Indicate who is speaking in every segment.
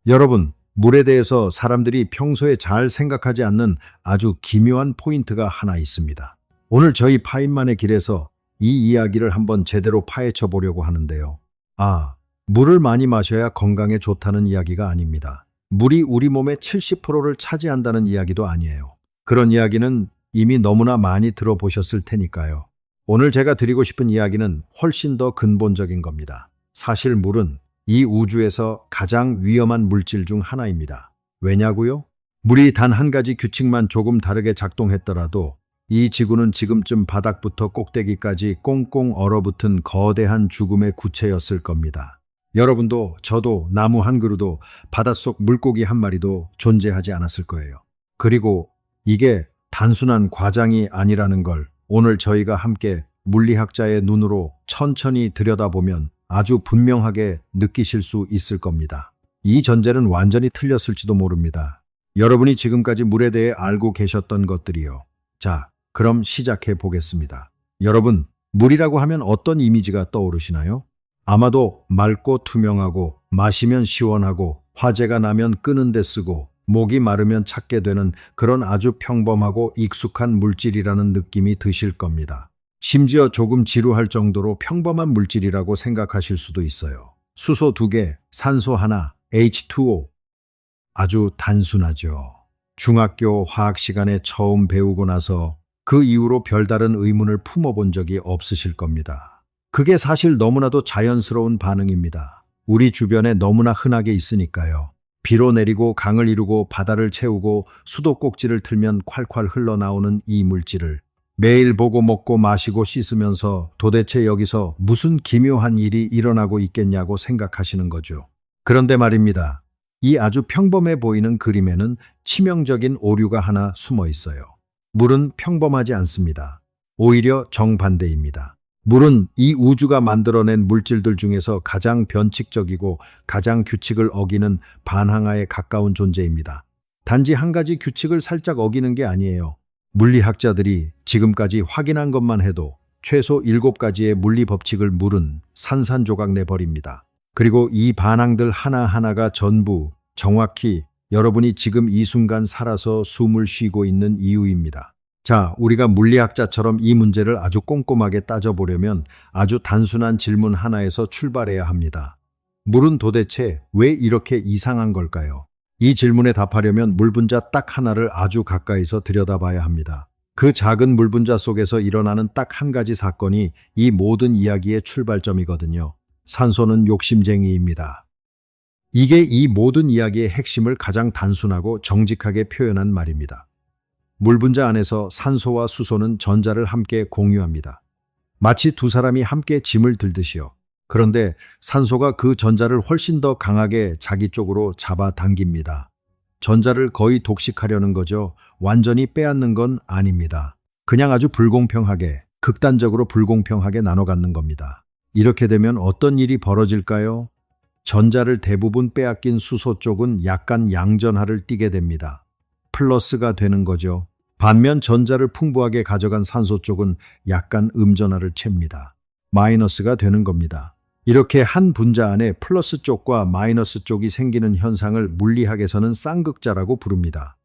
Speaker 1: 여러분, 물에 대해서 사람들이 평소에 잘 생각하지 않는 아주 기묘한 포인트가 하나 있습니다. 오늘 저희 파인만의 길에서 이 이야기를 한번 제대로 파헤쳐 보려고 하는데요. 물을 많이 마셔야 건강에 좋다는 이야기가 아닙니다. 물이 우리 몸의 70%를 차지한다는 이야기도 아니에요. 그런 이야기는 이미 너무나 많이 들어보셨을 테니까요. 오늘 제가 드리고 싶은 이야기는 훨씬 더 근본적인 겁니다. 사실 물은 이 우주에서 가장 위험한 물질 중 하나입니다. 왜냐고요? 물이 단 한 가지 규칙만 조금 다르게 작동했더라도 이 지구는 지금쯤 바닥부터 꼭대기까지 꽁꽁 얼어붙은 거대한 죽음의 구체였을 겁니다. 여러분도 저도 나무 한 그루도 바닷속 물고기 한 마리도 존재하지 않았을 거예요. 그리고 이게 단순한 과장이 아니라는 걸 오늘 저희가 함께 물리학자의 눈으로 천천히 들여다보면 아주 분명하게 느끼실 수 있을 겁니다. 이 전제는 완전히 틀렸을지도 모릅니다. 여러분이 지금까지 물에 대해 알고 계셨던 것들이요. 자, 그럼 시작해 보겠습니다. 여러분, 물이라고 하면 어떤 이미지가 떠오르시나요? 아마도 맑고 투명하고 마시면 시원하고 화재가 나면 끄는 데 쓰고 목이 마르면 찾게 되는 그런 아주 평범하고 익숙한 물질이라는 느낌이 드실 겁니다. 심지어 조금 지루할 정도로 평범한 물질이라고 생각하실 수도 있어요. 수소 2개, 산소 하나, H2O. 아주 단순하죠. 중학교 화학 시간에 처음 배우고 나서 그 이후로 별다른 의문을 품어본 적이 없으실 겁니다. 그게 사실 너무나도 자연스러운 반응입니다. 우리 주변에 너무나 흔하게 있으니까요. 비로 내리고 강을 이루고 바다를 채우고 수도꼭지를 틀면 콸콸 흘러나오는 이 물질을 매일 보고 먹고 마시고 씻으면서 도대체 여기서 무슨 기묘한 일이 일어나고 있겠냐고 생각하시는 거죠. 그런데 말입니다. 이 아주 평범해 보이는 그림에는 치명적인 오류가 하나 숨어 있어요. 물은 평범하지 않습니다. 오히려 정반대입니다. 물은 이 우주가 만들어낸 물질들 중에서 가장 변칙적이고 가장 규칙을 어기는 반항아에 가까운 존재입니다. 단지 한 가지 규칙을 살짝 어기는 게 아니에요. 물리학자들이 지금까지 확인한 것만 해도 최소 7가지의 물리 법칙을 물은 산산조각 내버립니다. 그리고 이 반항들 하나하나가 전부 정확히 여러분이 지금 이 순간 살아서 숨을 쉬고 있는 이유입니다. 자, 우리가 물리학자처럼 이 문제를 아주 꼼꼼하게 따져보려면 아주 단순한 질문 하나에서 출발해야 합니다. 물은 도대체 왜 이렇게 이상한 걸까요? 이 질문에 답하려면 물 분자 딱 하나를 아주 가까이서 들여다봐야 합니다. 그 작은 물 분자 속에서 일어나는 딱 한 가지 사건이 이 모든 이야기의 출발점이거든요. 산소는 욕심쟁이입니다. 이게 이 모든 이야기의 핵심을 가장 단순하고 정직하게 표현한 말입니다. 물 분자 안에서 산소와 수소는 전자를 함께 공유합니다. 마치 두 사람이 함께 짐을 들듯이요. 그런데 산소가 그 전자를 훨씬 더 강하게 자기 쪽으로 잡아당깁니다. 전자를 거의 독식하려는 거죠. 완전히 빼앗는 건 아닙니다. 그냥 아주 불공평하게, 극단적으로 불공평하게 나눠 갖는 겁니다. 이렇게 되면 어떤 일이 벌어질까요? 전자를 대부분 빼앗긴 수소 쪽은 약간 양전하를 띠게 됩니다. 플러스가 되는 거죠. 반면 전자를 풍부하게 가져간 산소 쪽은 약간 음전하를 챕니다. 마이너스가 되는 겁니다. 이렇게 한 분자 안에 플러스 쪽과 마이너스 쪽이 생기는 현상을 물리학에서는 쌍극자라고 부릅니다.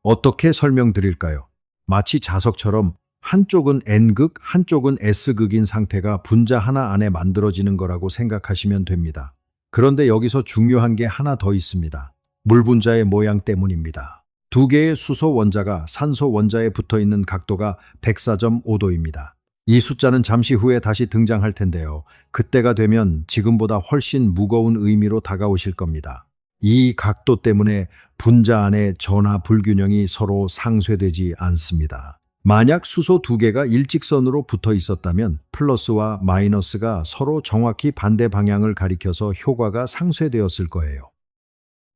Speaker 1: 어떻게 설명드릴까요? 마치 자석처럼 한쪽은 N극, 한쪽은 S극인 상태가 분자 하나 안에 만들어지는 거라고 생각하시면 됩니다. 그런데 여기서 중요한 게 하나 더 있습니다. 물 분자의 모양 때문입니다. 두 개의 수소 원자가 산소 원자에 붙어 있는 각도가 104.5도입니다. 이 숫자는 잠시 후에 다시 등장할 텐데요. 그때가 되면 지금보다 훨씬 무거운 의미로 다가오실 겁니다. 이 각도 때문에 분자 안의 전하 불균형이 서로 상쇄되지 않습니다. 만약 수소 2개가 일직선으로 붙어 있었다면 플러스와 마이너스가 서로 정확히 반대 방향을 가리켜서 효과가 상쇄되었을 거예요.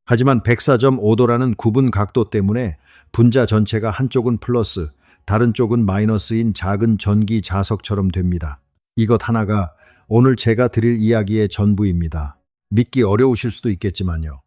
Speaker 1: 하지만 104.5도라는 구분 각도 때문에 분자 전체가 한쪽은 플러스, 다른 쪽은 마이너스인 작은 전기 자석처럼 됩니다. 이것 하나가 오늘 제가 드릴 이야기의 전부입니다. 믿기 어려우실 수도 있겠지만요.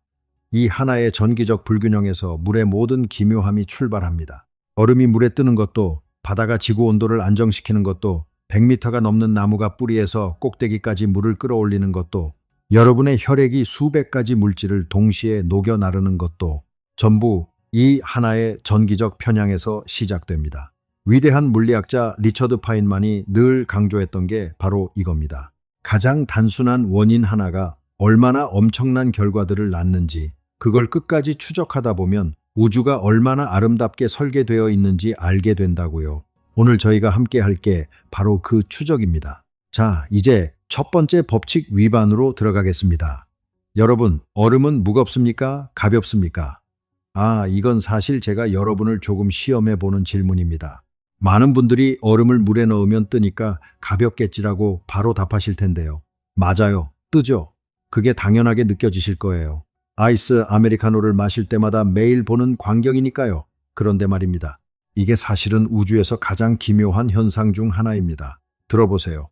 Speaker 1: 이 하나의 전기적 불균형에서 물의 모든 기묘함이 출발합니다. 얼음이 물에 뜨는 것도, 바다가 지구 온도를 안정시키는 것도, 100m가 넘는 나무가 뿌리에서 꼭대기까지 물을 끌어올리는 것도 여러분의 혈액이 수백 가지 물질을 동시에 녹여 나르는 것도 전부 이 하나의 전기적 편향에서 시작됩니다. 위대한 물리학자 리처드 파인만이 늘 강조했던 게 바로 이겁니다. 가장 단순한 원인 하나가 얼마나 엄청난 결과들을 낳는지 그걸 끝까지 추적하다 보면 우주가 얼마나 아름답게 설계되어 있는지 알게 된다고요. 오늘 저희가 함께 할 게 바로 그 추적입니다. 자, 이제 첫 번째 법칙 위반으로 들어가겠습니다. 여러분, 얼음은 무겁습니까? 가볍습니까? 이건 사실 제가 여러분을 조금 시험해 보는 질문입니다. 많은 분들이 얼음을 물에 넣으면 뜨니까 가볍겠지라고 바로 답하실 텐데요. 맞아요. 뜨죠. 그게 당연하게 느껴지실 거예요. 아이스 아메리카노를 마실 때마다 매일 보는 광경이니까요. 그런데 말입니다. 이게 사실은 우주에서 가장 기묘한 현상 중 하나입니다. 들어보세요.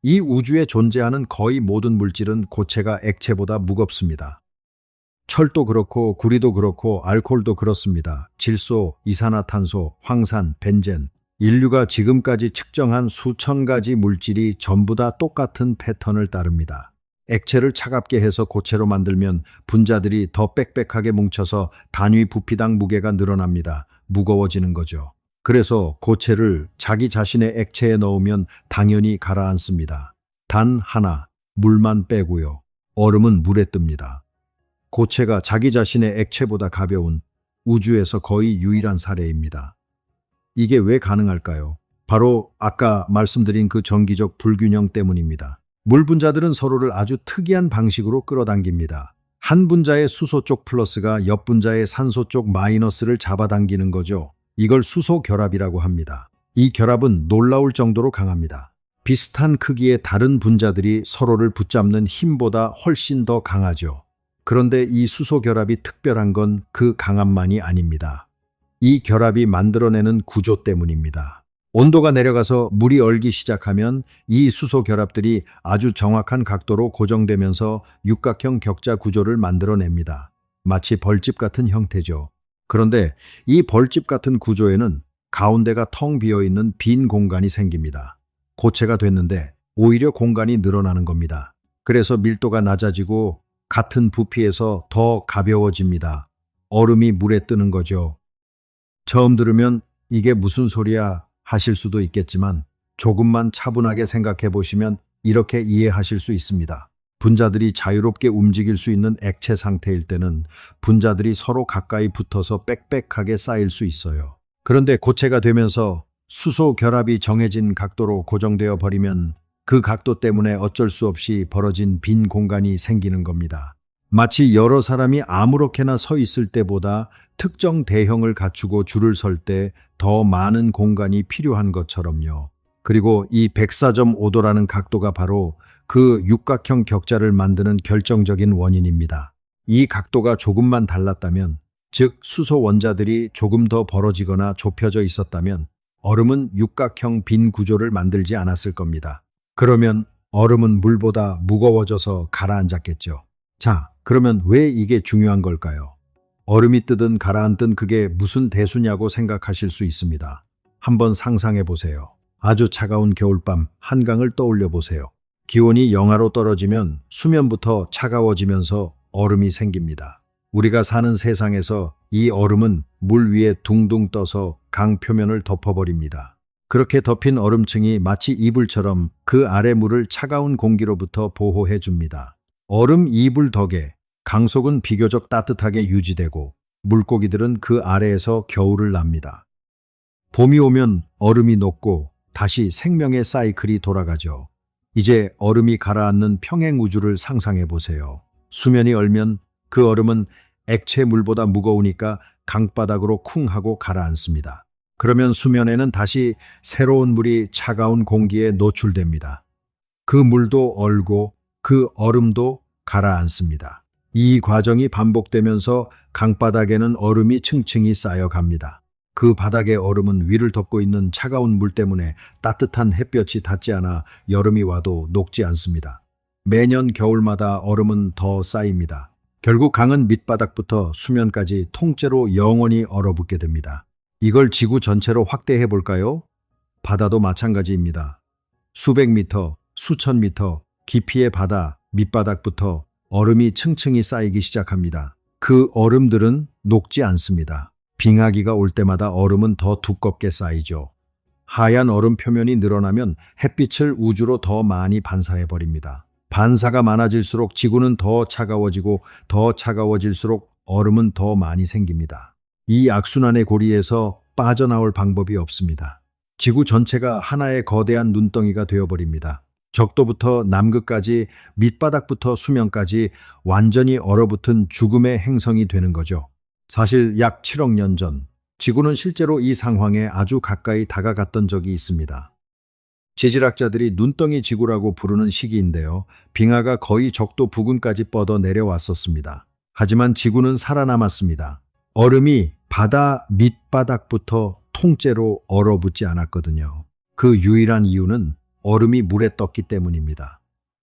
Speaker 1: 이 우주에 존재하는 거의 모든 물질은 고체가 액체보다 무겁습니다. 철도 그렇고 구리도 그렇고 알코올도 그렇습니다. 질소, 이산화탄소, 황산, 벤젠. 인류가 지금까지 측정한 수천 가지 물질이 전부 다 똑같은 패턴을 따릅니다. 액체를 차갑게 해서 고체로 만들면 분자들이 더 빽빽하게 뭉쳐서 단위 부피당 무게가 늘어납니다. 무거워지는 거죠. 그래서 고체를 자기 자신의 액체에 넣으면 당연히 가라앉습니다. 단 하나, 물만 빼고요. 얼음은 물에 뜹니다. 고체가 자기 자신의 액체보다 가벼운 우주에서 거의 유일한 사례입니다. 이게 왜 가능할까요? 바로 아까 말씀드린 그 전기적 불균형 때문입니다. 물 분자들은 서로를 아주 특이한 방식으로 끌어당깁니다. 한 분자의 수소 쪽 플러스가 옆 분자의 산소 쪽 마이너스를 잡아당기는 거죠. 이걸 수소 결합이라고 합니다. 이 결합은 놀라울 정도로 강합니다. 비슷한 크기의 다른 분자들이 서로를 붙잡는 힘보다 훨씬 더 강하죠. 그런데 이 수소 결합이 특별한 건 그 강함만이 아닙니다. 이 결합이 만들어내는 구조 때문입니다. 온도가 내려가서 물이 얼기 시작하면 이 수소 결합들이 아주 정확한 각도로 고정되면서 육각형 격자 구조를 만들어냅니다. 마치 벌집 같은 형태죠. 그런데 이 벌집 같은 구조에는 가운데가 텅 비어있는 빈 공간이 생깁니다. 고체가 됐는데 오히려 공간이 늘어나는 겁니다. 그래서 밀도가 낮아지고 같은 부피에서 더 가벼워집니다. 얼음이 물에 뜨는 거죠. 처음 들으면 이게 무슨 소리야 하실 수도 있겠지만 조금만 차분하게 생각해 보시면 이렇게 이해하실 수 있습니다. 분자들이 자유롭게 움직일 수 있는 액체 상태일 때는 분자들이 서로 가까이 붙어서 빽빽하게 쌓일 수 있어요. 그런데 고체가 되면서 수소 결합이 정해진 각도로 고정되어 버리면 그 각도 때문에 어쩔 수 없이 벌어진 빈 공간이 생기는 겁니다. 마치 여러 사람이 아무렇게나 서 있을 때보다 특정 대형을 갖추고 줄을 설 때 더 많은 공간이 필요한 것처럼요. 그리고 이 104.5도라는 각도가 바로 그 육각형 격자를 만드는 결정적인 원인입니다. 이 각도가 조금만 달랐다면, 즉 수소 원자들이 조금 더 벌어지거나 좁혀져 있었다면 얼음은 육각형 빈 구조를 만들지 않았을 겁니다. 그러면 얼음은 물보다 무거워져서 가라앉았겠죠. 자, 그러면 왜 이게 중요한 걸까요? 얼음이 뜨든 가라앉든 그게 무슨 대수냐고 생각하실 수 있습니다. 한번 상상해 보세요. 아주 차가운 겨울밤 한강을 떠올려 보세요. 기온이 영하로 떨어지면 수면부터 차가워지면서 얼음이 생깁니다. 우리가 사는 세상에서 이 얼음은 물 위에 둥둥 떠서 강 표면을 덮어버립니다. 그렇게 덮인 얼음층이 마치 이불처럼 그 아래 물을 차가운 공기로부터 보호해 줍니다. 얼음 이불 덕에 강속은 비교적 따뜻하게 유지되고 물고기들은 그 아래에서 겨울을 납니다. 봄이 오면 얼음이 녹고 다시 생명의 사이클이 돌아가죠. 이제 얼음이 가라앉는 평행 우주를 상상해 보세요. 수면이 얼면 그 얼음은 액체 물보다 무거우니까 강바닥으로 쿵 하고 가라앉습니다. 그러면 수면에는 다시 새로운 물이 차가운 공기에 노출됩니다. 그 물도 얼고 그 얼음도 가라앉습니다. 이 과정이 반복되면서 강바닥에는 얼음이 층층이 쌓여갑니다. 그 바닥의 얼음은 위를 덮고 있는 차가운 물 때문에 따뜻한 햇볕이 닿지 않아 여름이 와도 녹지 않습니다. 매년 겨울마다 얼음은 더 쌓입니다. 결국 강은 밑바닥부터 수면까지 통째로 영원히 얼어붙게 됩니다. 이걸 지구 전체로 확대해 볼까요? 바다도 마찬가지입니다. 수백 미터, 수천 미터 깊이의 바다, 밑바닥부터 얼음이 층층이 쌓이기 시작합니다. 그 얼음들은 녹지 않습니다. 빙하기가 올 때마다 얼음은 더 두껍게 쌓이죠. 하얀 얼음 표면이 늘어나면 햇빛을 우주로 더 많이 반사해 버립니다. 반사가 많아질수록 지구는 더 차가워지고 더 차가워질수록 얼음은 더 많이 생깁니다. 이 악순환의 고리에서 빠져나올 방법이 없습니다. 지구 전체가 하나의 거대한 눈덩이가 되어버립니다. 적도부터 남극까지 밑바닥부터 수면까지 완전히 얼어붙은 죽음의 행성이 되는 거죠. 사실 약 7억 년 전, 지구는 실제로 이 상황에 아주 가까이 다가갔던 적이 있습니다. 지질학자들이 눈덩이 지구라고 부르는 시기인데요. 빙하가 거의 적도 부근까지 뻗어 내려왔었습니다. 하지만 지구는 살아남았습니다. 얼음이 바다 밑바닥부터 통째로 얼어붙지 않았거든요. 그 유일한 이유는 얼음이 물에 떴기 때문입니다.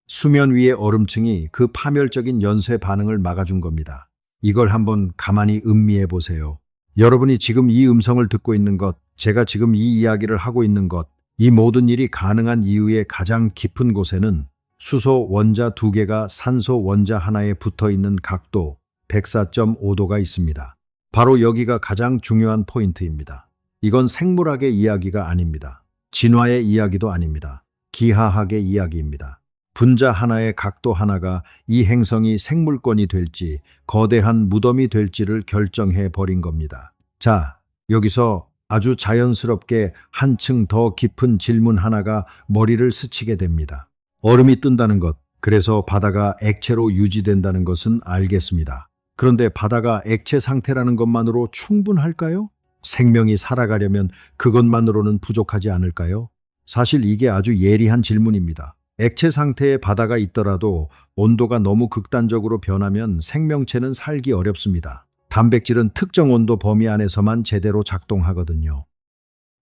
Speaker 1: 수면 위의 얼음층이 그 파멸적인 연쇄 반응을 막아준 겁니다. 이걸 한번 가만히 음미해 보세요. 여러분이 지금 이 음성을 듣고 있는 것, 제가 지금 이 이야기를 하고 있는 것, 이 모든 일이 가능한 이유의 가장 깊은 곳에는 수소 원자 2개가 산소 원자 하나에 붙어 있는 각도 104.5도가 있습니다. 바로 여기가 가장 중요한 포인트입니다. 이건 생물학의 이야기가 아닙니다. 진화의 이야기도 아닙니다. 기하학의 이야기입니다. 분자 하나의 각도 하나가 이 행성이 생물권이 될지 거대한 무덤이 될지를 결정해 버린 겁니다. 자, 여기서 아주 자연스럽게 한층 더 깊은 질문 하나가 머리를 스치게 됩니다. 얼음이 뜬다는 것, 그래서 바다가 액체로 유지된다는 것은 알겠습니다. 그런데 바다가 액체 상태라는 것만으로 충분할까요? 생명이 살아가려면 그것만으로는 부족하지 않을까요? 사실 이게 아주 예리한 질문입니다. 액체 상태의 바다가 있더라도 온도가 너무 극단적으로 변하면 생명체는 살기 어렵습니다. 단백질은 특정 온도 범위 안에서만 제대로 작동하거든요.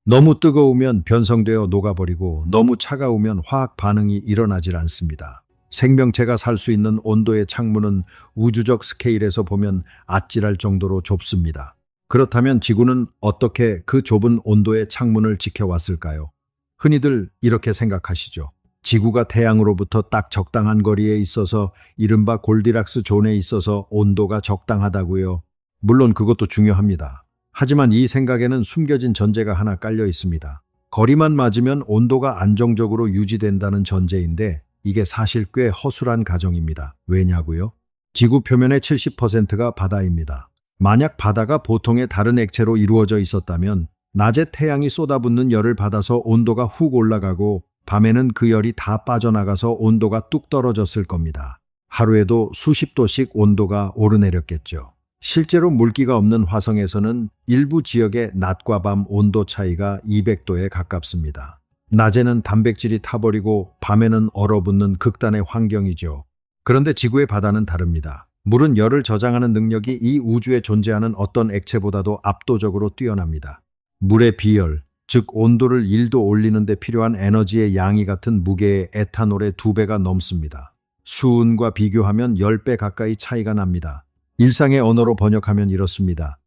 Speaker 1: 너무 뜨거우면 변성되어 녹아버리고 너무 차가우면 화학 반응이 일어나질 않습니다. 생명체가 살 수 있는 온도의 창문은 우주적 스케일에서 보면 아찔할 정도로 좁습니다. 그렇다면 지구는 어떻게 그 좁은 온도의 창문을 지켜왔을까요? 흔히들 이렇게 생각하시죠. 지구가 태양으로부터 딱 적당한 거리에 있어서 이른바 골디락스 존에 있어서 온도가 적당하다고요. 물론 그것도 중요합니다. 하지만 이 생각에는 숨겨진 전제가 하나 깔려 있습니다. 거리만 맞으면 온도가 안정적으로 유지된다는 전제인데 이게 사실 꽤 허술한 가정입니다. 왜냐고요? 지구 표면의 70%가 바다입니다. 만약 바다가 보통의 다른 액체로 이루어져 있었다면 낮에 태양이 쏟아붓는 열을 받아서 온도가 훅 올라가고 밤에는 그 열이 다 빠져나가서 온도가 뚝 떨어졌을 겁니다. 하루에도 수십 도씩 온도가 오르내렸겠죠. 실제로 물기가 없는 화성에서는 일부 지역의 낮과 밤 온도 차이가 200도에 가깝습니다. 낮에는 단백질이 타버리고 밤에는 얼어붙는 극단의 환경이죠. 그런데 지구의 바다는 다릅니다. 물은 열을 저장하는 능력이 이 우주에 존재하는 어떤 액체보다도 압도적으로 뛰어납니다. 물의 비열, 즉 온도를 1도 올리는 데 필요한 에너지의 양이 같은 무게의 에탄올의 2배가 넘습니다. 수은과 비교하면 10배 가까이 차이가 납니다. 일상의 언어로 번역하면 이렇습니다.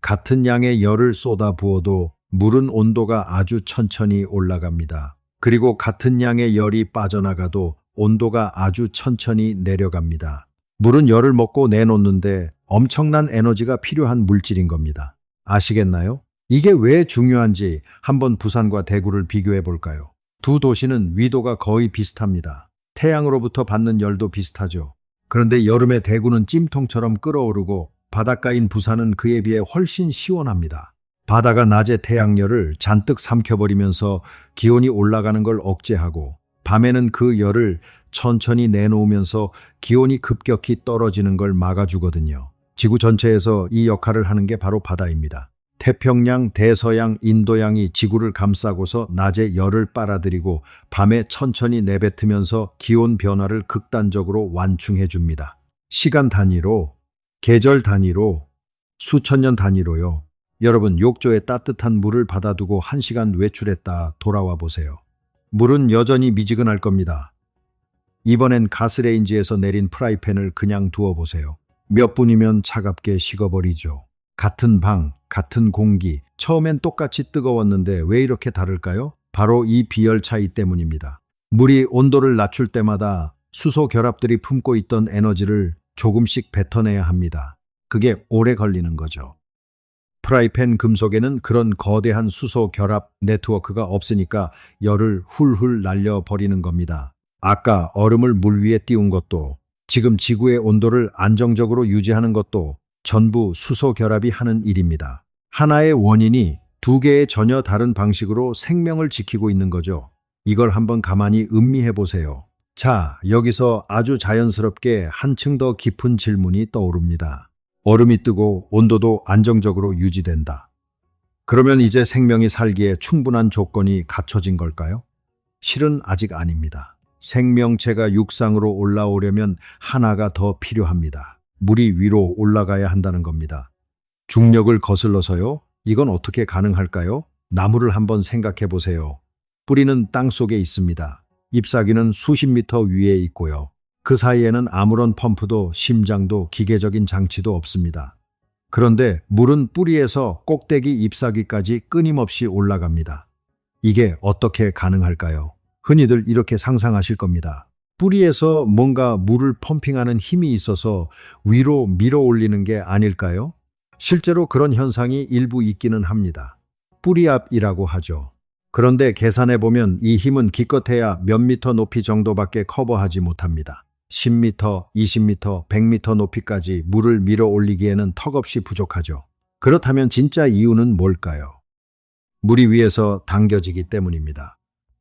Speaker 1: 같은 양의 열을 쏟아 부어도 물은 온도가 아주 천천히 올라갑니다. 그리고 같은 양의 열이 빠져나가도 온도가 아주 천천히 내려갑니다. 물은 열을 먹고 내놓는데 엄청난 에너지가 필요한 물질인 겁니다. 아시겠나요? 이게 왜 중요한지 한번 부산과 대구를 비교해 볼까요? 두 도시는 위도가 거의 비슷합니다. 태양으로부터 받는 열도 비슷하죠. 그런데 여름에 대구는 찜통처럼 끓어오르고 바닷가인 부산은 그에 비해 훨씬 시원합니다. 바다가 낮에 태양열을 잔뜩 삼켜버리면서 기온이 올라가는 걸 억제하고 밤에는 그 열을 천천히 내놓으면서 기온이 급격히 떨어지는 걸 막아주거든요. 지구 전체에서 이 역할을 하는 게 바로 바다입니다. 태평양, 대서양, 인도양이 지구를 감싸고서 낮에 열을 빨아들이고 밤에 천천히 내뱉으면서 기온 변화를 극단적으로 완충해 줍니다. 시간 단위로, 계절 단위로, 수천 년 단위로요. 여러분, 욕조에 따뜻한 물을 받아두고 1시간 외출했다 돌아와 보세요. 물은 여전히 미지근할 겁니다. 이번엔 가스레인지에서 내린 프라이팬을 그냥 두어보세요. 몇 분이면 차갑게 식어버리죠. 같은 방, 같은 공기, 처음엔 똑같이 뜨거웠는데 왜 이렇게 다를까요? 바로 이 비열 차이 때문입니다. 물이 온도를 낮출 때마다 수소 결합들이 품고 있던 에너지를 조금씩 뱉어내야 합니다. 그게 오래 걸리는 거죠. 프라이팬 금속에는 그런 거대한 수소 결합 네트워크가 없으니까 열을 훌훌 날려버리는 겁니다. 아까 얼음을 물 위에 띄운 것도, 지금 지구의 온도를 안정적으로 유지하는 것도 전부 수소 결합이 하는 일입니다. 하나의 원인이 두 개의 전혀 다른 방식으로 생명을 지키고 있는 거죠. 이걸 한번 가만히 음미해 보세요. 자, 여기서 아주 자연스럽게 한층 더 깊은 질문이 떠오릅니다. 얼음이 뜨고 온도도 안정적으로 유지된다. 그러면 이제 생명이 살기에 충분한 조건이 갖춰진 걸까요? 실은 아직 아닙니다. 생명체가 육상으로 올라오려면 하나가 더 필요합니다. 물이 위로 올라가야 한다는 겁니다. 중력을 거슬러서요? 이건 어떻게 가능할까요? 나무를 한번 생각해 보세요. 뿌리는 땅 속에 있습니다. 잎사귀는 수십 미터 위에 있고요. 그 사이에는 아무런 펌프도 심장도 기계적인 장치도 없습니다. 그런데 물은 뿌리에서 꼭대기 잎사귀까지 끊임없이 올라갑니다. 이게 어떻게 가능할까요? 흔히들 이렇게 상상하실 겁니다. 뿌리에서 뭔가 물을 펌핑하는 힘이 있어서 위로 밀어 올리는 게 아닐까요? 실제로 그런 현상이 일부 있기는 합니다. 뿌리압이라고 하죠. 그런데 계산해 보면 이 힘은 기껏해야 몇 미터 높이 정도밖에 커버하지 못합니다. 10m, 20m, 100m 높이까지 물을 밀어 올리기에는 턱없이 부족하죠. 그렇다면 진짜 이유는 뭘까요? 물이 위에서 당겨지기 때문입니다.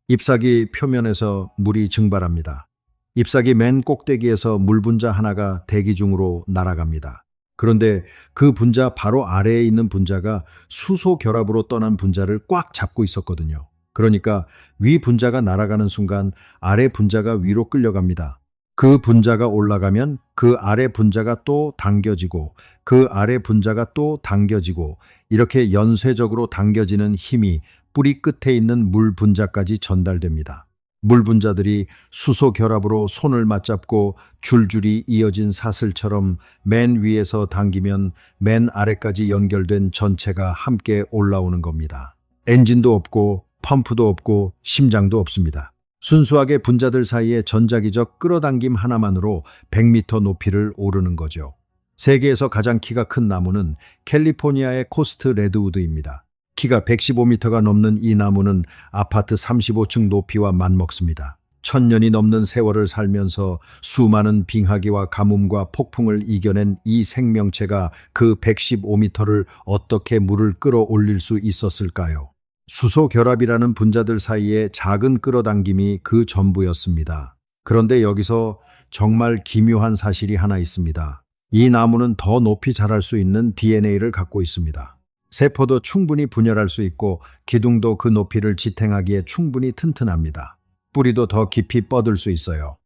Speaker 1: 잎사귀 표면에서 물이 증발합니다. 잎사귀 맨 꼭대기에서 물 분자 하나가 대기 중으로 날아갑니다. 그런데 그 분자 바로 아래에 있는 분자가 수소 결합으로 떠난 분자를 꽉 잡고 있었거든요. 그러니까 위 분자가 날아가는 순간 아래 분자가 위로 끌려갑니다. 그 분자가 올라가면 그 아래 분자가 또 당겨지고 그 아래 분자가 또 당겨지고 이렇게 연쇄적으로 당겨지는 힘이 뿌리 끝에 있는 물 분자까지 전달됩니다. 물 분자들이 수소 결합으로 손을 맞잡고 줄줄이 이어진 사슬처럼 맨 위에서 당기면 맨 아래까지 연결된 전체가 함께 올라오는 겁니다. 엔진도 없고 펌프도 없고 심장도 없습니다. 순수하게 분자들 사이의 전자기적 끌어당김 하나만으로 100m 높이를 오르는 거죠. 세계에서 가장 키가 큰 나무는 캘리포니아의 코스트 레드우드입니다. 키가 115m가 넘는 이 나무는 아파트 35층 높이와 맞먹습니다. 1000년이 넘는 세월을 살면서 수많은 빙하기와 가뭄과 폭풍을 이겨낸 이 생명체가 그 115m를 어떻게 물을 끌어올릴 수 있었을까요? 수소 결합이라는 분자들 사이의 작은 끌어당김이 그 전부였습니다. 그런데 여기서 정말 기묘한 사실이 하나 있습니다. 이 나무는 더 높이 자랄 수 있는 DNA를 갖고 있습니다. 세포도 충분히 분열할 수 있고 기둥도 그 높이를 지탱하기에 충분히 튼튼합니다. 뿌리도 더 깊이 뻗을 수 있어요.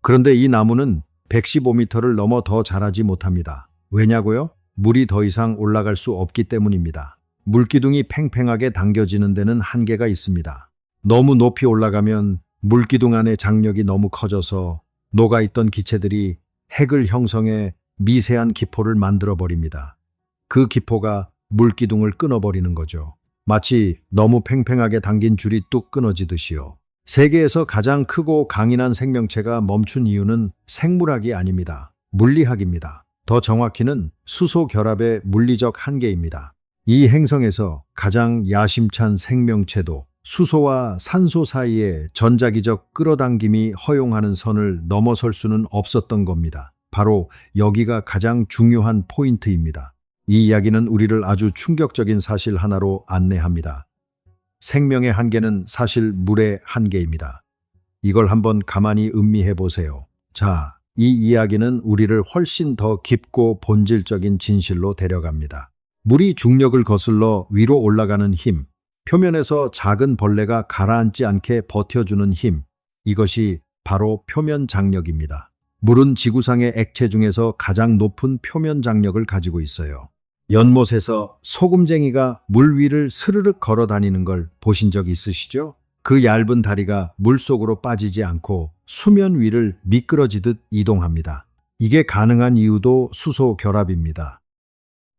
Speaker 1: 그런데 이 나무는 115m를 넘어 더 자라지 못합니다. 왜냐고요? 물이 더 이상 올라갈 수 없기 때문입니다. 물기둥이 팽팽하게 당겨지는 데는 한계가 있습니다. 너무 높이 올라가면 물기둥 안의 장력이 너무 커져서 녹아있던 기체들이 핵을 형성해 미세한 기포를 만들어버립니다. 그 기포가 물기둥을 끊어버리는 거죠. 마치 너무 팽팽하게 당긴 줄이 뚝 끊어지듯이요. 세계에서 가장 크고 강인한 생명체가 멈춘 이유는 생물학이 아닙니다. 물리학입니다. 더 정확히는 수소 결합의 물리적 한계입니다. 이 행성에서 가장 야심찬 생명체도 수소와 산소 사이의 전자기적 끌어당김이 허용하는 선을 넘어설 수는 없었던 겁니다. 바로 여기가 가장 중요한 포인트입니다. 이 이야기는 우리를 아주 충격적인 사실 하나로 안내합니다. 생명의 한계는 사실 물의 한계입니다. 이걸 한번 가만히 음미해 보세요. 자, 이 이야기는 우리를 훨씬 더 깊고 본질적인 진실로 데려갑니다. 물이 중력을 거슬러 위로 올라가는 힘, 표면에서 작은 벌레가 가라앉지 않게 버텨주는 힘, 이것이 바로 표면 장력입니다. 물은 지구상의 액체 중에서 가장 높은 표면 장력을 가지고 있어요. 연못에서 소금쟁이가 물 위를 스르륵 걸어 다니는 걸 보신 적 있으시죠? 그 얇은 다리가 물속으로 빠지지 않고 수면 위를 미끄러지듯 이동합니다. 이게 가능한 이유도 수소 결합입니다.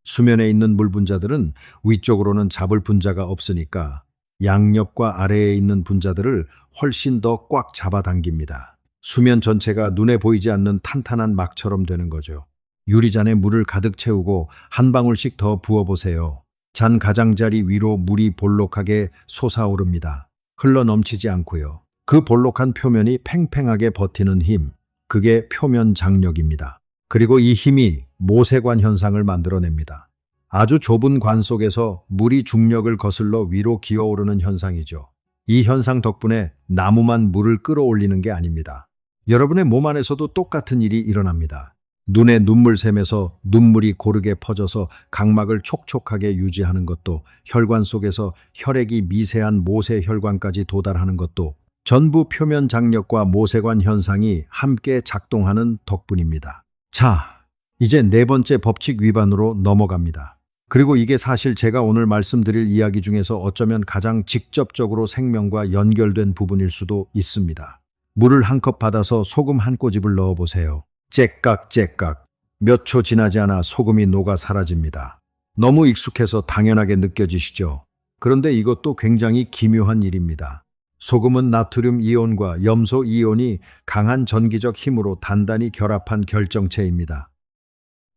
Speaker 1: 수면에 있는 물 분자들은 위쪽으로는 잡을 분자가 없으니까 양옆과 아래에 있는 분자들을 훨씬 더 꽉 잡아당깁니다. 수면 전체가 눈에 보이지 않는 탄탄한 막처럼 되는 거죠. 유리잔에 물을 가득 채우고 한 방울씩 더 부어보세요. 잔 가장자리 위로 물이 볼록하게 솟아오릅니다. 흘러 넘치지 않고요. 그 볼록한 표면이 팽팽하게 버티는 힘, 그게 표면 장력입니다. 그리고 이 힘이 모세관 현상을 만들어냅니다. 아주 좁은 관 속에서 물이 중력을 거슬러 위로 기어오르는 현상이죠. 이 현상 덕분에 나무만 물을 끌어올리는 게 아닙니다. 여러분의 몸 안에서도 똑같은 일이 일어납니다. 눈에 눈물 샘에서 눈물이 고르게 퍼져서 각막을 촉촉하게 유지하는 것도, 혈관 속에서 혈액이 미세한 모세혈관까지 도달하는 것도 전부 표면 장력과 모세관 현상이 함께 작동하는 덕분입니다. 자, 이제 네 번째 법칙 위반으로 넘어갑니다. 그리고 이게 사실 제가 오늘 말씀드릴 이야기 중에서 어쩌면 가장 직접적으로 생명과 연결된 부분일 수도 있습니다. 물을 한 컵 받아서 소금 한 꼬집을 넣어보세요. 째깍째깍. 몇 초 지나지 않아 소금이 녹아 사라집니다. 너무 익숙해서 당연하게 느껴지시죠? 그런데 이것도 굉장히 기묘한 일입니다. 소금은 나트륨 이온과 염소 이온이 강한 전기적 힘으로 단단히 결합한 결정체입니다.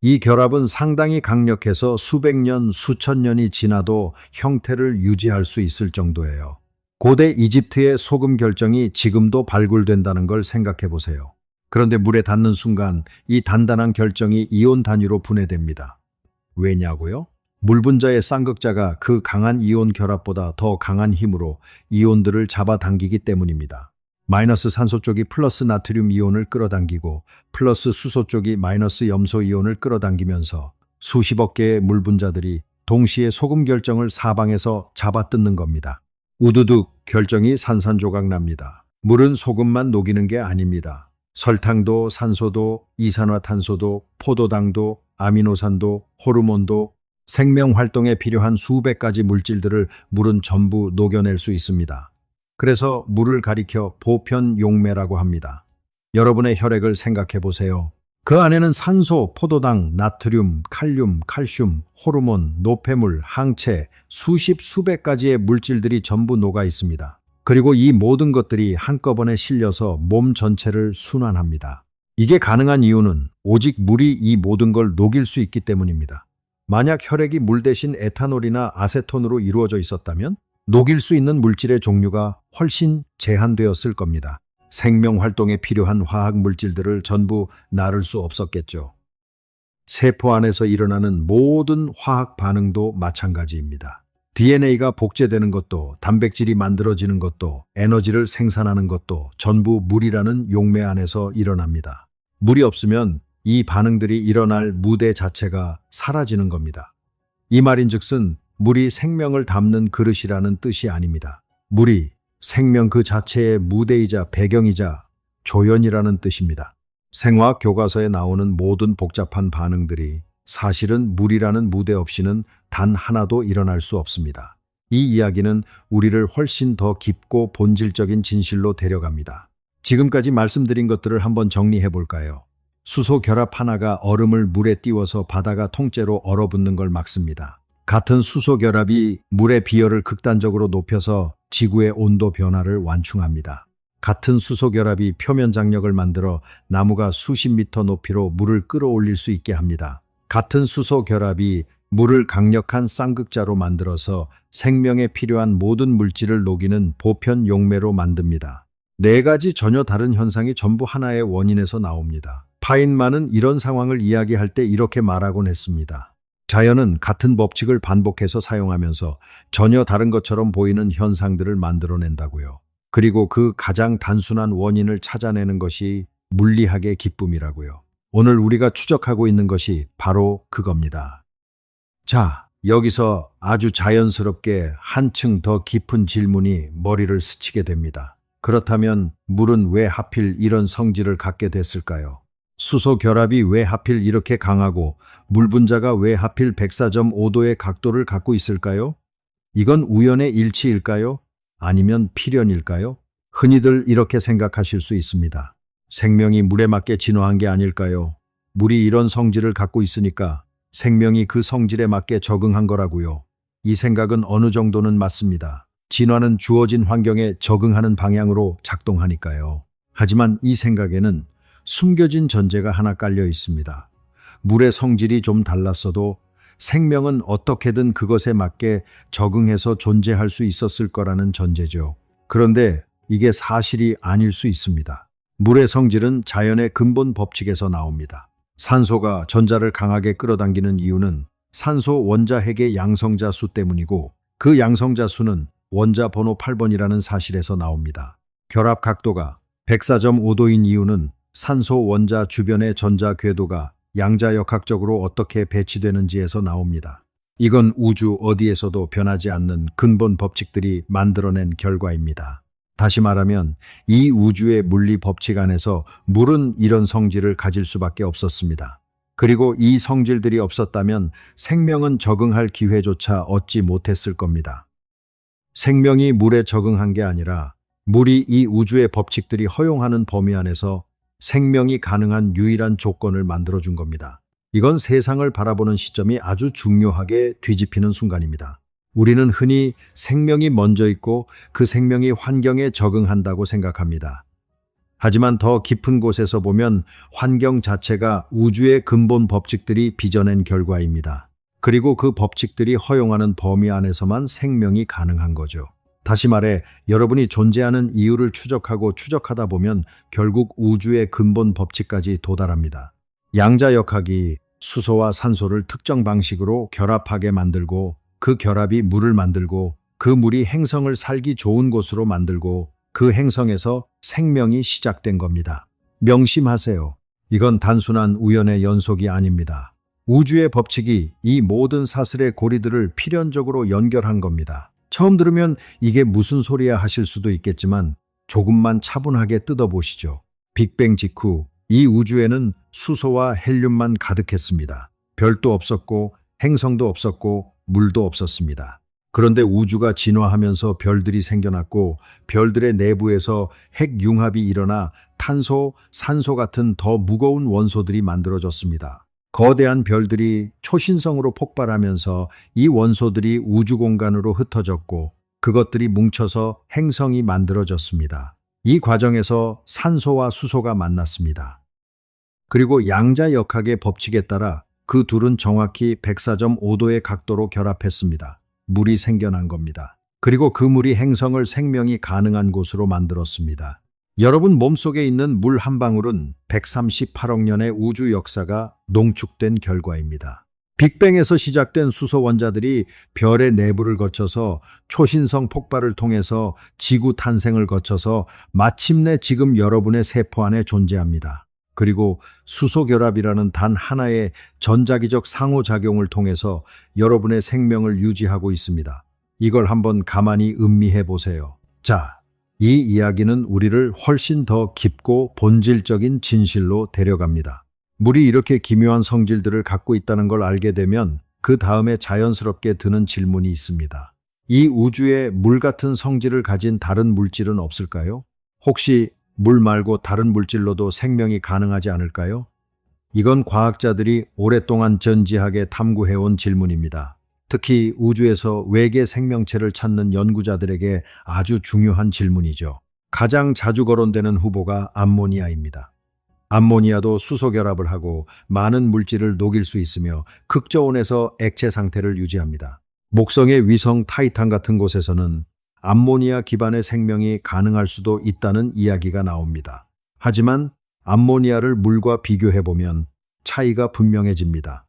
Speaker 1: 이 결합은 상당히 강력해서 수백 년, 수천 년이 지나도 형태를 유지할 수 있을 정도예요. 고대 이집트의 소금 결정이 지금도 발굴된다는 걸 생각해 보세요. 그런데 물에 닿는 순간 이 단단한 결정이 이온 단위로 분해됩니다. 왜냐고요? 물 분자의 쌍극자가 그 강한 이온 결합보다 더 강한 힘으로 이온들을 잡아당기기 때문입니다. 마이너스 산소 쪽이 플러스 나트륨 이온을 끌어당기고 플러스 수소 쪽이 마이너스 염소 이온을 끌어당기면서 수십억 개의 물 분자들이 동시에 소금 결정을 사방에서 잡아뜯는 겁니다. 우두둑 결정이 산산조각 납니다. 물은 소금만 녹이는 게 아닙니다. 설탕도 산소도 이산화탄소도 포도당도 아미노산도 호르몬도 생명 활동에 필요한 수백 가지 물질들을 물은 전부 녹여낼 수 있습니다. 그래서 물을 가리켜 보편 용매라고 합니다. 여러분의 혈액을 생각해 보세요. 그 안에는 산소, 포도당, 나트륨, 칼륨, 칼슘, 호르몬, 노폐물, 항체, 수백 가지의 물질들이 전부 녹아 있습니다. 그리고 이 모든 것들이 한꺼번에 실려서 몸 전체를 순환합니다. 이게 가능한 이유는 오직 물이 이 모든 걸 녹일 수 있기 때문입니다. 만약 혈액이 물 대신 에탄올이나 아세톤으로 이루어져 있었다면 녹일 수 있는 물질의 종류가 훨씬 제한되었을 겁니다. 생명 활동에 필요한 화학 물질들을 전부 나를 수 없었겠죠. 세포 안에서 일어나는 모든 화학 반응도 마찬가지입니다. DNA가 복제되는 것도, 단백질이 만들어지는 것도, 에너지를 생산하는 것도 전부 물이라는 용매 안에서 일어납니다. 물이 없으면 이 반응들이 일어날 무대 자체가 사라지는 겁니다. 이 말인즉슨 물이 생명을 담는 그릇이라는 뜻이 아닙니다. 물이 생명 그 자체의 무대이자 배경이자 조연이라는 뜻입니다. 생화학 교과서에 나오는 모든 복잡한 반응들이 사실은 물이라는 무대 없이는 단 하나도 일어날 수 없습니다. 이 이야기는 우리를 훨씬 더 깊고 본질적인 진실로 데려갑니다. 지금까지 말씀드린 것들을 한번 정리해 볼까요? 수소 결합 하나가 얼음을 물에 띄워서 바다가 통째로 얼어붙는 걸 막습니다. 같은 수소 결합이 물의 비열을 극단적으로 높여서 지구의 온도 변화를 완충합니다. 같은 수소 결합이 표면 장력을 만들어 나무가 수십 미터 높이로 물을 끌어올릴 수 있게 합니다. 같은 수소 결합이 물을 강력한 쌍극자로 만들어서 생명에 필요한 모든 물질을 녹이는 보편 용매로 만듭니다. 네 가지 전혀 다른 현상이 전부 하나의 원인에서 나옵니다. 파인만은 이런 상황을 이야기할 때 이렇게 말하곤 했습니다. 자연은 같은 법칙을 반복해서 사용하면서 전혀 다른 것처럼 보이는 현상들을 만들어낸다고요. 그리고 그 가장 단순한 원인을 찾아내는 것이 물리학의 기쁨이라고요. 오늘 우리가 추적하고 있는 것이 바로 그겁니다. 자, 여기서 아주 자연스럽게 한층 더 깊은 질문이 머리를 스치게 됩니다. 그렇다면 물은 왜 하필 이런 성질을 갖게 됐을까요? 수소 결합이 왜 하필 이렇게 강하고 물 분자가 왜 하필 104.5도의 각도를 갖고 있을까요? 이건 우연의 일치일까요? 아니면 필연일까요? 흔히들 이렇게 생각하실 수 있습니다. 생명이 물에 맞게 진화한 게 아닐까요? 물이 이런 성질을 갖고 있으니까 생명이 그 성질에 맞게 적응한 거라고요. 이 생각은 어느 정도는 맞습니다. 진화는 주어진 환경에 적응하는 방향으로 작동하니까요. 하지만 이 생각에는 숨겨진 전제가 하나 깔려 있습니다. 물의 성질이 좀 달랐어도 생명은 어떻게든 그것에 맞게 적응해서 존재할 수 있었을 거라는 전제죠. 그런데 이게 사실이 아닐 수 있습니다. 물의 성질은 자연의 근본 법칙에서 나옵니다. 산소가 전자를 강하게 끌어당기는 이유는 산소 원자 핵의 양성자 수 때문이고, 그 양성자 수는 원자 번호 8번이라는 사실에서 나옵니다. 결합 각도가 104.5도인 이유는 산소 원자 주변의 전자 궤도가 양자역학적으로 어떻게 배치되는지에서 나옵니다. 이건 우주 어디에서도 변하지 않는 근본 법칙들이 만들어낸 결과입니다. 다시 말하면 이 우주의 물리 법칙 안에서 물은 이런 성질을 가질 수밖에 없었습니다. 그리고 이 성질들이 없었다면 생명은 적응할 기회조차 얻지 못했을 겁니다. 생명이 물에 적응한 게 아니라 물이 이 우주의 법칙들이 허용하는 범위 안에서 생명이 가능한 유일한 조건을 만들어준 겁니다. 이건 세상을 바라보는 시점이 아주 중요하게 뒤집히는 순간입니다. 우리는 흔히 생명이 먼저 있고 그 생명이 환경에 적응한다고 생각합니다. 하지만 더 깊은 곳에서 보면 환경 자체가 우주의 근본 법칙들이 빚어낸 결과입니다. 그리고 그 법칙들이 허용하는 범위 안에서만 생명이 가능한 거죠. 다시 말해, 여러분이 존재하는 이유를 추적하다 보면 결국 우주의 근본 법칙까지 도달합니다. 양자역학이 수소와 산소를 특정 방식으로 결합하게 만들고, 그 결합이 물을 만들고, 그 물이 행성을 살기 좋은 곳으로 만들고, 그 행성에서 생명이 시작된 겁니다. 명심하세요. 이건 단순한 우연의 연속이 아닙니다. 우주의 법칙이 이 모든 사슬의 고리들을 필연적으로 연결한 겁니다. 처음 들으면 이게 무슨 소리야 하실 수도 있겠지만 조금만 차분하게 뜯어보시죠. 빅뱅 직후 이 우주에는 수소와 헬륨만 가득했습니다. 별도 없었고 행성도 없었고 물도 없었습니다. 그런데 우주가 진화하면서 별들이 생겨났고, 별들의 내부에서 핵융합이 일어나 탄소, 산소 같은 더 무거운 원소들이 만들어졌습니다. 거대한 별들이 초신성으로 폭발하면서 이 원소들이 우주 공간으로 흩어졌고, 그것들이 뭉쳐서 행성이 만들어졌습니다. 이 과정에서 산소와 수소가 만났습니다. 그리고 양자역학의 법칙에 따라 그 둘은 정확히 104.5도의 각도로 결합했습니다. 물이 생겨난 겁니다. 그리고 그 물이 행성을 생명이 가능한 곳으로 만들었습니다. 여러분 몸속에 있는 물 한 방울은 138억 년의 우주 역사가 농축된 결과입니다. 빅뱅에서 시작된 수소 원자들이 별의 내부를 거쳐서 초신성 폭발을 통해서 지구 탄생을 거쳐서 마침내 지금 여러분의 세포 안에 존재합니다. 그리고 수소 결합이라는 단 하나의 전자기적 상호작용을 통해서 여러분의 생명을 유지하고 있습니다. 이걸 한번 가만히 음미해 보세요. 자, 이 이야기는 우리를 훨씬 더 깊고 본질적인 진실로 데려갑니다. 물이 이렇게 기묘한 성질들을 갖고 있다는 걸 알게 되면 그 다음에 자연스럽게 드는 질문이 있습니다. 이 우주에 물 같은 성질을 가진 다른 물질은 없을까요? 혹시 물 말고 다른 물질로도 생명이 가능하지 않을까요? 이건 과학자들이 오랫동안 진지하게 탐구해온 질문입니다. 특히 우주에서 외계 생명체를 찾는 연구자들에게 아주 중요한 질문이죠. 가장 자주 거론되는 후보가 암모니아입니다. 암모니아도 수소 결합을 하고 많은 물질을 녹일 수 있으며 극저온에서 액체 상태를 유지합니다. 목성의 위성 타이탄 같은 곳에서는 암모니아 기반의 생명이 가능할 수도 있다는 이야기가 나옵니다. 하지만 암모니아를 물과 비교해보면 차이가 분명해집니다.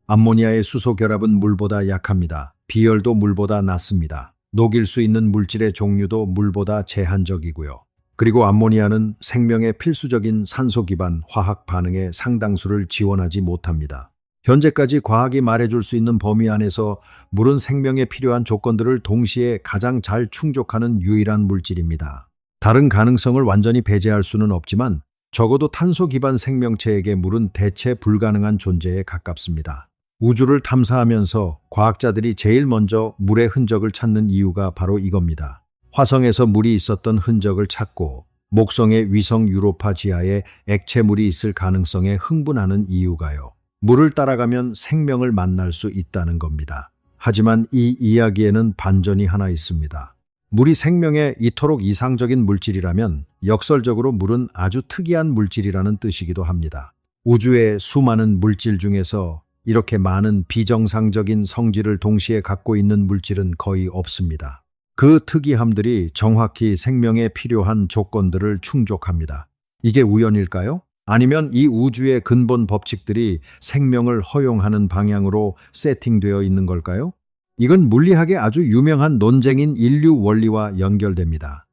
Speaker 1: 암모니아의 수소 결합은 물보다 약합니다. 비열도 물보다 낮습니다. 녹일 수 있는 물질의 종류도 물보다 제한적이고요. 그리고 암모니아는 생명의 필수적인 산소 기반 화학 반응의 상당수를 지원하지 못합니다. 현재까지 과학이 말해줄 수 있는 범위 안에서 물은 생명에 필요한 조건들을 동시에 가장 잘 충족하는 유일한 물질입니다. 다른 가능성을 완전히 배제할 수는 없지만 적어도 탄소 기반 생명체에게 물은 대체 불가능한 존재에 가깝습니다. 우주를 탐사하면서 과학자들이 제일 먼저 물의 흔적을 찾는 이유가 바로 이겁니다. 화성에서 물이 있었던 흔적을 찾고 목성의 위성 유로파 지하에 액체물이 있을 가능성에 흥분하는 이유가요. 물을 따라가면 생명을 만날 수 있다는 겁니다. 하지만 이 이야기에는 반전이 하나 있습니다. 물이 생명에 이토록 이상적인 물질이라면 역설적으로 물은 아주 특이한 물질이라는 뜻이기도 합니다. 우주의 수많은 물질 중에서 이렇게 많은 비정상적인 성질을 동시에 갖고 있는 물질은 거의 없습니다. 그 특이함들이 정확히 생명에 필요한 조건들을 충족합니다. 이게 우연일까요? 아니면 이 우주의 근본 법칙들이 생명을 허용하는 방향으로 세팅되어 있는 걸까요? 이건 물리학의 아주 유명한 논쟁인 인류 원리와 연결됩니다.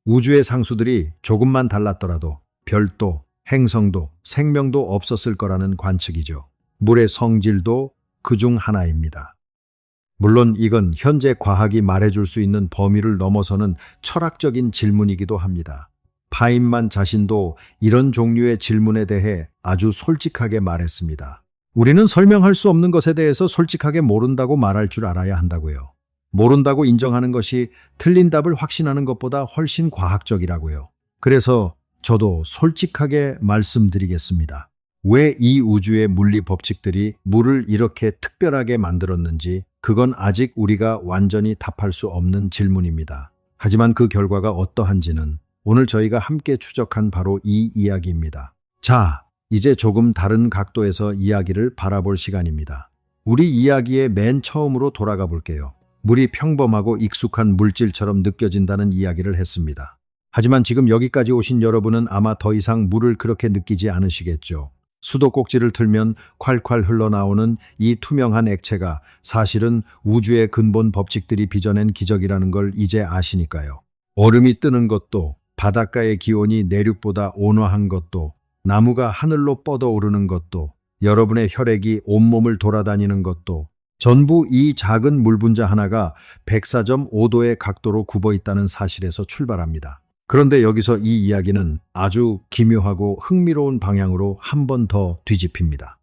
Speaker 1: 우주의 상수들이 조금만 달랐더라도 별도, 행성도, 생명도 없었을 거라는 관측이죠. 물의 성질도 그중 하나입니다. 물론 이건 현재 과학이 말해줄 수 있는 범위를 넘어서는 철학적인 질문이기도 합니다. 파인만 자신도 이런 종류의 질문에 대해 아주 솔직하게 말했습니다. 우리는 설명할 수 없는 것에 대해서 솔직하게 모른다고 말할 줄 알아야 한다고요. 모른다고 인정하는 것이 틀린 답을 확신하는 것보다 훨씬 과학적이라고요. 그래서 저도 솔직하게 말씀드리겠습니다. 왜 이 우주의 물리 법칙들이 물을 이렇게 특별하게 만들었는지 그건 아직 우리가 완전히 답할 수 없는 질문입니다. 하지만 그 결과가 어떠한지는 오늘 저희가 함께 추적한 바로 이 이야기입니다. 자, 이제 조금 다른 각도에서 이야기를 바라볼 시간입니다. 우리 이야기의 맨 처음으로 돌아가 볼게요. 물이 평범하고 익숙한 물질처럼 느껴진다는 이야기를 했습니다. 하지만 지금 여기까지 오신 여러분은 아마 더 이상 물을 그렇게 느끼지 않으시겠죠. 수도꼭지를 틀면 콸콸 흘러나오는 이 투명한 액체가 사실은 우주의 근본 법칙들이 빚어낸 기적이라는 걸 이제 아시니까요. 얼음이 뜨는 것도, 바닷가의 기온이 내륙보다 온화한 것도, 나무가 하늘로 뻗어오르는 것도, 여러분의 혈액이 온몸을 돌아다니는 것도 전부 이 작은 물 분자 하나가 104.5도의 각도로 굽어 있다는 사실에서 출발합니다. 그런데 여기서 이 이야기는 아주 기묘하고 흥미로운 방향으로 한 번 더 뒤집힙니다.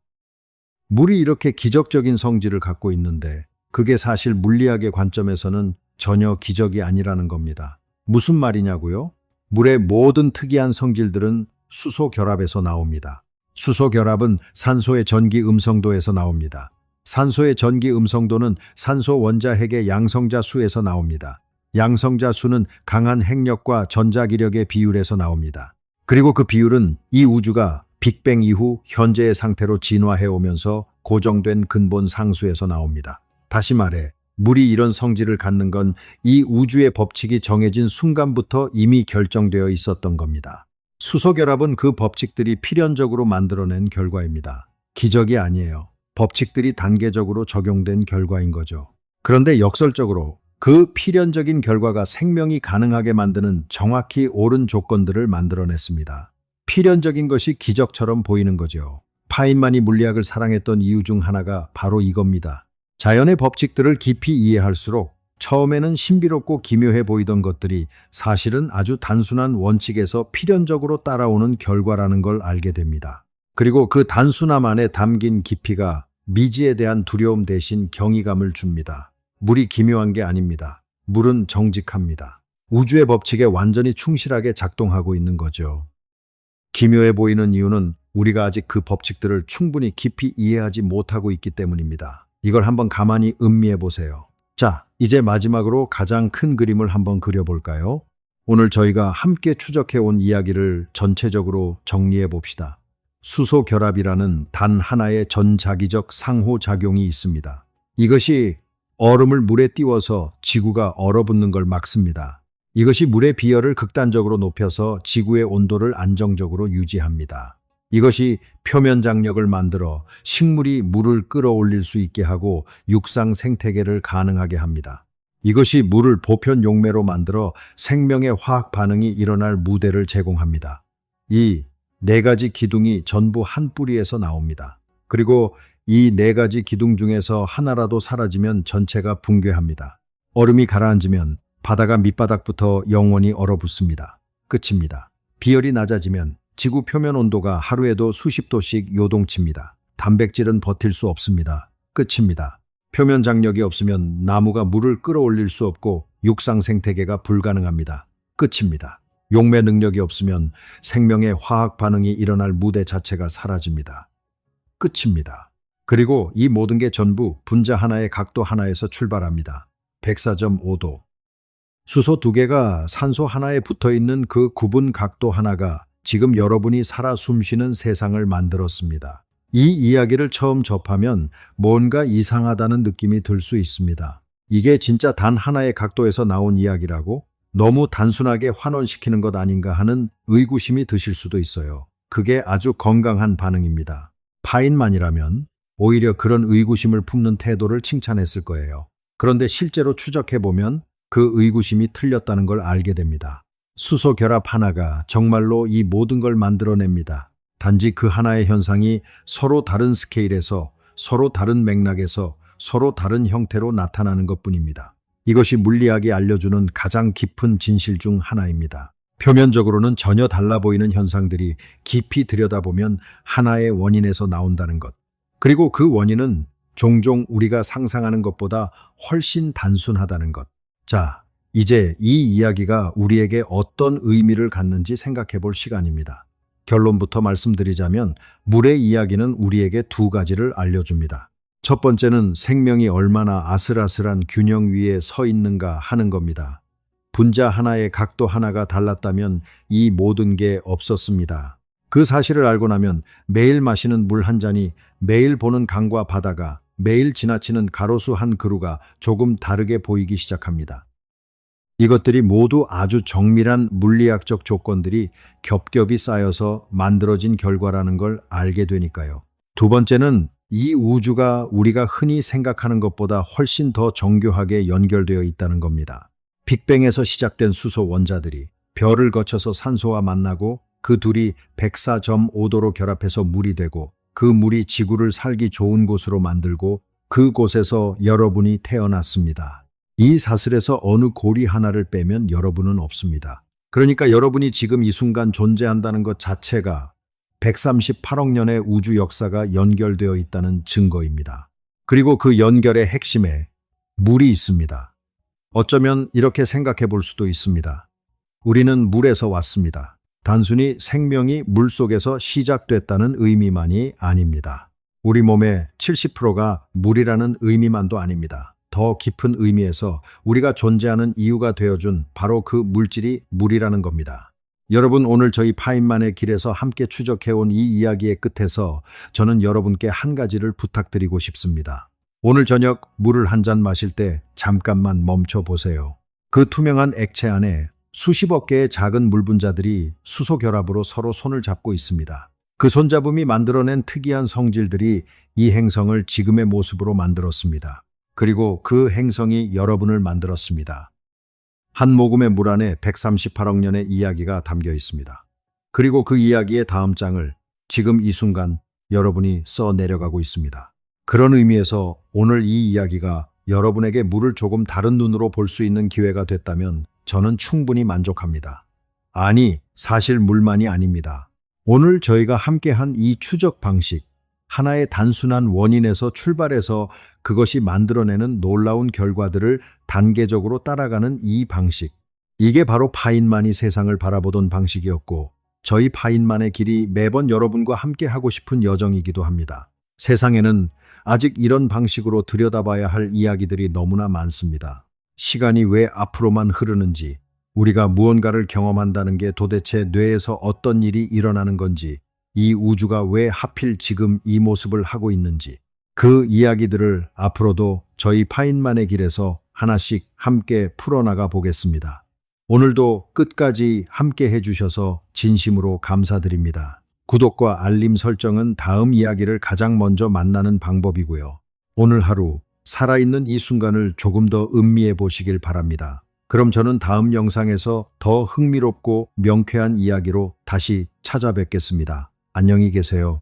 Speaker 1: 물이 이렇게 기적적인 성질을 갖고 있는데 그게 사실 물리학의 관점에서는 전혀 기적이 아니라는 겁니다. 무슨 말이냐고요? 물의 모든 특이한 성질들은 수소 결합에서 나옵니다. 수소 결합은 산소의 전기 음성도에서 나옵니다. 산소의 전기 음성도는 산소 원자핵의 양성자 수에서 나옵니다. 양성자 수는 강한 핵력과 전자기력의 비율에서 나옵니다. 그리고 그 비율은 이 우주가 빅뱅 이후 현재의 상태로 진화해 오면서 고정된 근본 상수에서 나옵니다. 다시 말해, 물이 이런 성질을 갖는 건 이 우주의 법칙이 정해진 순간부터 이미 결정되어 있었던 겁니다. 수소 결합은 그 법칙들이 필연적으로 만들어낸 결과입니다. 기적이 아니에요. 법칙들이 단계적으로 적용된 결과인 거죠. 그런데 역설적으로 그 필연적인 결과가 생명이 가능하게 만드는 정확히 옳은 조건들을 만들어냈습니다. 필연적인 것이 기적처럼 보이는 거죠. 파인만이 물리학을 사랑했던 이유 중 하나가 바로 이겁니다. 자연의 법칙들을 깊이 이해할수록 처음에는 신비롭고 기묘해 보이던 것들이 사실은 아주 단순한 원칙에서 필연적으로 따라오는 결과라는 걸 알게 됩니다. 그리고 그 단순함 안에 담긴 깊이가 미지에 대한 두려움 대신 경이감을 줍니다. 물이 기묘한 게 아닙니다. 물은 정직합니다. 우주의 법칙에 완전히 충실하게 작동하고 있는 거죠. 기묘해 보이는 이유는 우리가 아직 그 법칙들을 충분히 깊이 이해하지 못하고 있기 때문입니다. 이걸 한번 가만히 음미해 보세요. 자, 이제 마지막으로 가장 큰 그림을 한번 그려볼까요? 오늘 저희가 함께 추적해 온 이야기를 전체적으로 정리해 봅시다. 수소 결합이라는 단 하나의 전자기적 상호작용이 있습니다. 이것이 얼음을 물에 띄워서 지구가 얼어붙는 걸 막습니다. 이것이 물의 비열을 극단적으로 높여서 지구의 온도를 안정적으로 유지합니다. 이것이 표면 장력을 만들어 식물이 물을 끌어올릴 수 있게 하고 육상 생태계를 가능하게 합니다. 이것이 물을 보편 용매로 만들어 생명의 화학 반응이 일어날 무대를 제공합니다. 이 네 가지 기둥이 전부 한 뿌리에서 나옵니다. 그리고 이 네 가지 기둥 중에서 하나라도 사라지면 전체가 붕괴합니다. 얼음이 가라앉으면 바다가 밑바닥부터 영원히 얼어붙습니다. 끝입니다. 비열이 낮아지면 지구 표면 온도가 하루에도 수십 도씩 요동칩니다. 단백질은 버틸 수 없습니다. 끝입니다. 표면 장력이 없으면 나무가 물을 끌어올릴 수 없고 육상 생태계가 불가능합니다. 끝입니다. 용매 능력이 없으면 생명의 화학 반응이 일어날 무대 자체가 사라집니다. 끝입니다. 그리고 이 모든 게 전부 분자 하나의 각도 하나에서 출발합니다. 104.5도. 수소 두 개가 산소 하나에 붙어 있는 그 구분 각도 하나가 지금 여러분이 살아 숨쉬는 세상을 만들었습니다. 이 이야기를 처음 접하면 뭔가 이상하다는 느낌이 들 수 있습니다. 이게 진짜 단 하나의 각도에서 나온 이야기라고? 너무 단순하게 환원시키는 것 아닌가 하는 의구심이 드실 수도 있어요. 그게 아주 건강한 반응입니다. 파인만이라면 오히려 그런 의구심을 품는 태도를 칭찬했을 거예요. 그런데 실제로 추적해보면 그 의구심이 틀렸다는 걸 알게 됩니다. 수소 결합 하나가 정말로 이 모든 걸 만들어냅니다. 단지 그 하나의 현상이 서로 다른 스케일에서, 서로 다른 맥락에서, 서로 다른 형태로 나타나는 것뿐입니다. 이것이 물리학이 알려주는 가장 깊은 진실 중 하나입니다. 표면적으로는 전혀 달라 보이는 현상들이 깊이 들여다보면 하나의 원인에서 나온다는 것. 그리고 그 원인은 종종 우리가 상상하는 것보다 훨씬 단순하다는 것. 자, 이제 이 이야기가 우리에게 어떤 의미를 갖는지 생각해 볼 시간입니다. 결론부터 말씀드리자면 물의 이야기는 우리에게 두 가지를 알려줍니다. 첫 번째는 생명이 얼마나 아슬아슬한 균형 위에 서 있는가 하는 겁니다. 분자 하나의 각도 하나가 달랐다면 이 모든 게 없었습니다. 그 사실을 알고 나면 매일 마시는 물 한 잔이, 매일 보는 강과 바다가, 매일 지나치는 가로수 한 그루가 조금 다르게 보이기 시작합니다. 이것들이 모두 아주 정밀한 물리학적 조건들이 겹겹이 쌓여서 만들어진 결과라는 걸 알게 되니까요. 두 번째는 이 우주가 우리가 흔히 생각하는 것보다 훨씬 더 정교하게 연결되어 있다는 겁니다. 빅뱅에서 시작된 수소 원자들이 별을 거쳐서 산소와 만나고 그 둘이 104.5도로 결합해서 물이 되고 그 물이 지구를 살기 좋은 곳으로 만들고 그곳에서 여러분이 태어났습니다. 이 사슬에서 어느 고리 하나를 빼면 여러분은 없습니다. 그러니까 여러분이 지금 이 순간 존재한다는 것 자체가 138억 년의 우주 역사가 연결되어 있다는 증거입니다. 그리고 그 연결의 핵심에 물이 있습니다. 어쩌면 이렇게 생각해 볼 수도 있습니다. 우리는 물에서 왔습니다. 단순히 생명이 물속에서 시작됐다는 의미만이 아닙니다. 우리 몸의 70%가 물이라는 의미만도 아닙니다. 더 깊은 의미에서 우리가 존재하는 이유가 되어준 바로 그 물질이 물이라는 겁니다. 여러분, 오늘 저희 파인만의 길에서 함께 추적해온 이 이야기의 끝에서 저는 여러분께 한 가지를 부탁드리고 싶습니다. 오늘 저녁 물을 한 잔 마실 때 잠깐만 멈춰 보세요. 그 투명한 액체 안에 수십억 개의 작은 물 분자들이 수소 결합으로 서로 손을 잡고 있습니다. 그 손잡음이 만들어낸 특이한 성질들이 이 행성을 지금의 모습으로 만들었습니다. 그리고 그 행성이 여러분을 만들었습니다. 한 모금의 물 안에 138억 년의 이야기가 담겨 있습니다. 그리고 그 이야기의 다음 장을 지금 이 순간 여러분이 써 내려가고 있습니다. 그런 의미에서 오늘 이 이야기가 여러분에게 물을 조금 다른 눈으로 볼 수 있는 기회가 됐다면 저는 충분히 만족합니다. 아니, 사실 물만이 아닙니다. 오늘 저희가 함께한 이 추적 방식, 하나의 단순한 원인에서 출발해서 그것이 만들어내는 놀라운 결과들을 단계적으로 따라가는 이 방식. 이게 바로 파인만이 세상을 바라보던 방식이었고, 저희 파인만의 길이 매번 여러분과 함께 하고 싶은 여정이기도 합니다. 세상에는 아직 이런 방식으로 들여다봐야 할 이야기들이 너무나 많습니다. 시간이 왜 앞으로만 흐르는지, 우리가 무언가를 경험한다는 게 도대체 뇌에서 어떤 일이 일어나는 건지, 이 우주가 왜 하필 지금 이 모습을 하고 있는지, 그 이야기들을 앞으로도 저희 파인만의 길에서 하나씩 함께 풀어나가 보겠습니다. 오늘도 끝까지 함께 해주셔서 진심으로 감사드립니다. 구독과 알림 설정은 다음 이야기를 가장 먼저 만나는 방법이고요. 오늘 하루 살아있는 이 순간을 조금 더 음미해 보시길 바랍니다. 그럼 저는 다음 영상에서 더 흥미롭고 명쾌한 이야기로 다시 찾아뵙겠습니다. 안녕히 계세요.